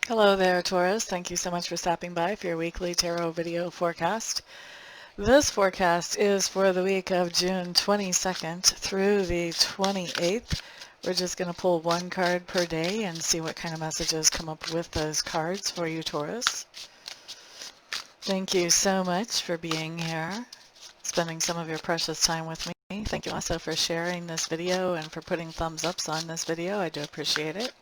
Hello there, Taurus. Thank you so much for stopping by for your weekly tarot video forecast. This forecast is for the week of June 22nd through the 28th. We're just going to pull one card per day and see what kind of messages come up with those cards for you, Taurus. Thank you so much for being here, spending some of your precious time with me. Thank you also for sharing this video and for putting thumbs ups on this video. I do appreciate it.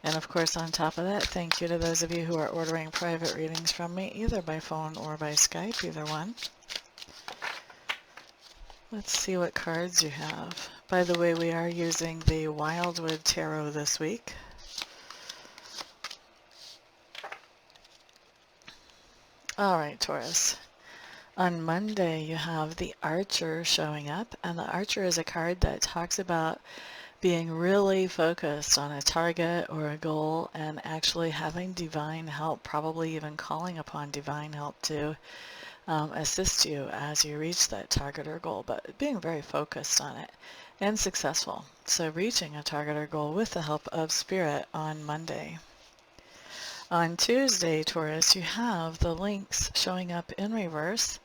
And of course, on top of that, thank you to those of you who are ordering private readings from me, either by phone or by Skype, either one. Let's see what cards you have. By the way, we are using the Wildwood Tarot this week. All right, Taurus. On Monday, you have the Archer showing up, and the Archer is a card that talks about being really focused on a target or a goal and actually having divine help, probably even calling upon divine help to assist you as you reach that target or goal, but being very focused on it and successful. So reaching a target or goal with the help of Spirit on Monday. On Tuesday, Taurus, you have the Lynx showing up in reverse.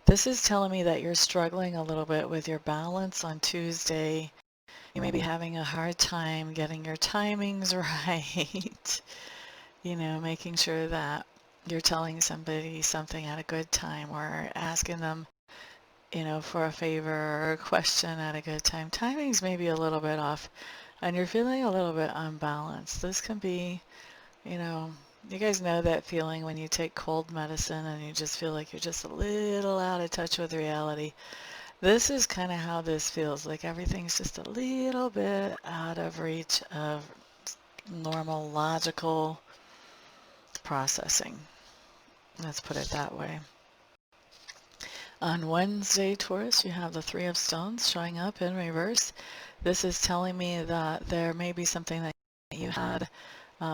This is telling me that you're struggling a little bit with your balance on Tuesday. You may be having a hard time getting your timings right. Making sure that you're telling somebody something at a good time or asking them, for a favor or a question at a good time. Timings may be a little bit off and you're feeling a little bit unbalanced. This can be, you guys know that feeling when you take cold medicine and you just feel like you're just a little out of touch with reality. This is kind of how this feels, like everything's just a little bit out of reach of normal logical processing. Let's put it that way. On Wednesday, Taurus, you have the Three of Stones showing up in reverse. This is telling me that there may be something that you had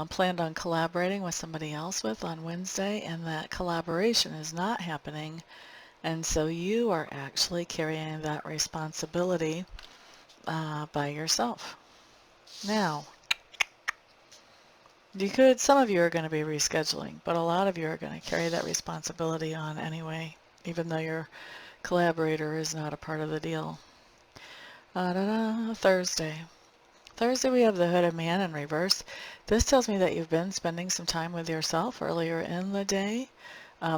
planned on collaborating with somebody else with on Wednesday, and that collaboration is not happening. And so you are actually carrying that responsibility by yourself. Now, some of you are going to be rescheduling, but a lot of you are going to carry that responsibility on anyway, even though your collaborator is not a part of the deal. Thursday. Thursday we have the Hooded Man in reverse. This tells me that you've been spending some time with yourself earlier in the day.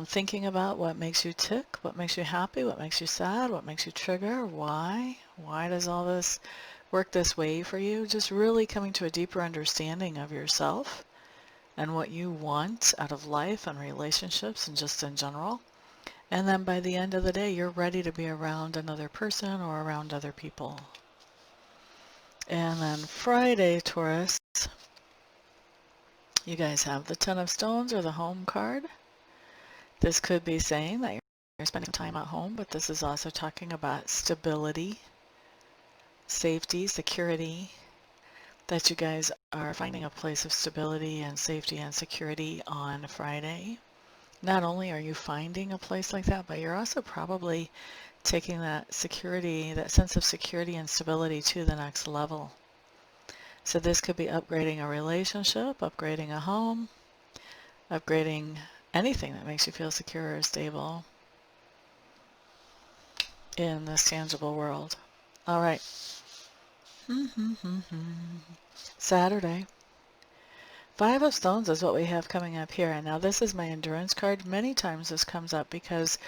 Thinking about what makes you tick, what makes you happy, what makes you sad, what makes you trigger, why does all this work this way for you? Just really coming to a deeper understanding of yourself and what you want out of life and relationships and just in general. And then by the end of the day, you're ready to be around another person or around other people. And then Friday, Taurus, you guys have the Ten of Stones or the Home card. This could be saying that you're spending time at home, but this is also talking about stability, safety, security, that you guys are finding a place of stability and safety and security on Friday. Not only are you finding a place like that, but you're also probably taking that security, that sense of security and stability to the next level. So this could be upgrading a relationship, upgrading a home, upgrading anything that makes you feel secure or stable in this tangible world. All right. Saturday. Five of Stones is what we have coming up here. And now this is my endurance card. Many times this comes up because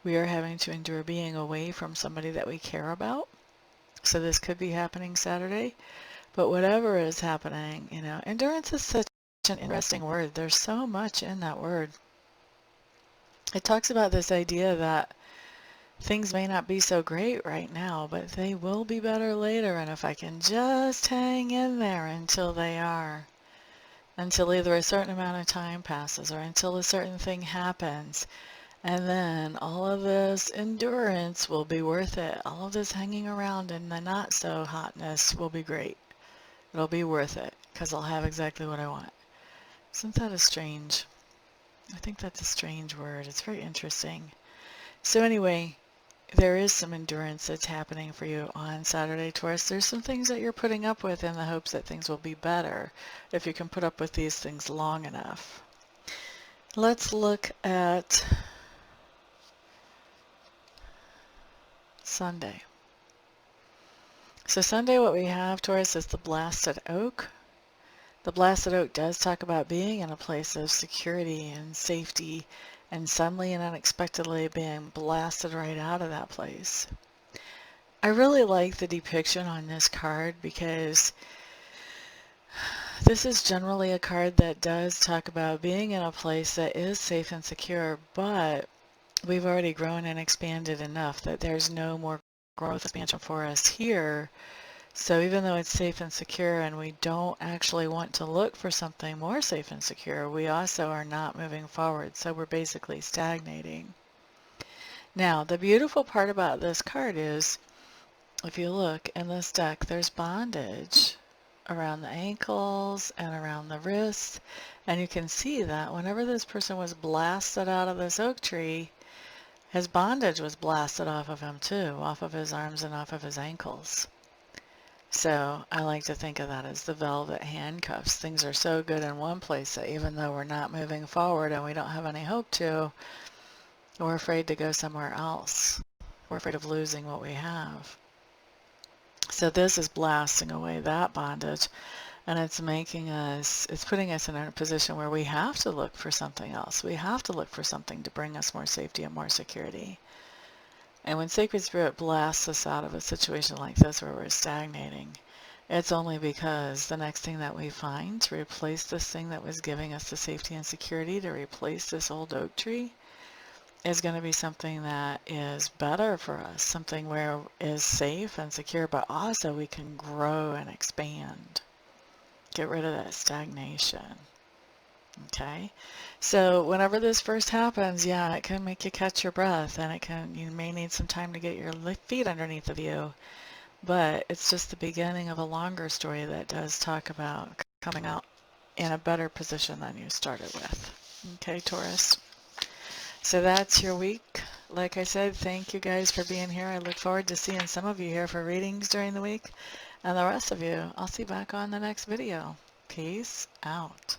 we are having to endure being away from somebody that we care about. So this could be happening Saturday. But whatever is happening, endurance is such an interesting word. There's so much in that word. It talks about this idea that things may not be so great right now, but they will be better later. And if I can just hang in there until they are, until either a certain amount of time passes or until a certain thing happens, and then all of this endurance will be worth it. All of this hanging around in the not so hotness will be great. It'll be worth it because I'll have exactly what I want. Isn't that a strange? I think that's a strange word. It's very interesting. So anyway, there is some endurance that's happening for you on Saturday, Taurus. There's some things that you're putting up with in the hopes that things will be better if you can put up with these things long enough. Let's look at Sunday. So Sunday, what we have, Taurus, is the blasted oak. The blasted oak does talk about being in a place of security and safety and suddenly and unexpectedly being blasted right out of that place. I really like the depiction on this card because this is generally a card that does talk about being in a place that is safe and secure, but we've already grown and expanded enough that there's no more growth expansion for us here. So even though it's safe and secure and we don't actually want to look for something more safe and secure, we also are not moving forward. So we're basically stagnating. Now, the beautiful part about this card is, if you look in this deck, there's bondage around the ankles and around the wrists. And you can see that whenever this person was blasted out of this oak tree, his bondage was blasted off of him too, off of his arms and off of his ankles. So I like to think of that as the velvet handcuffs. Things are so good in one place that even though we're not moving forward and we don't have any hope to, we're afraid to go somewhere else. We're afraid of losing what we have. So this is blasting away that bondage, and it's putting us in a position where we have to look for something else. We have to look for something to bring us more safety and more security. And when Sacred Spirit blasts us out of a situation like this where we're stagnating, it's only because the next thing that we find to replace this thing that was giving us the safety and security, to replace this old oak tree, is going to be something that is better for us, something where is safe and secure, but also we can grow and expand. Get rid of that stagnation. Okay, so whenever this first happens, yeah, it can make you catch your breath, and you may need some time to get your feet underneath of you, but it's just the beginning of a longer story that does talk about coming out in a better position than you started with. Okay, Taurus. So that's your week. Like I said, thank you guys for being here. I look forward to seeing some of you here for readings during the week, and the rest of you, I'll see you back on the next video. Peace out.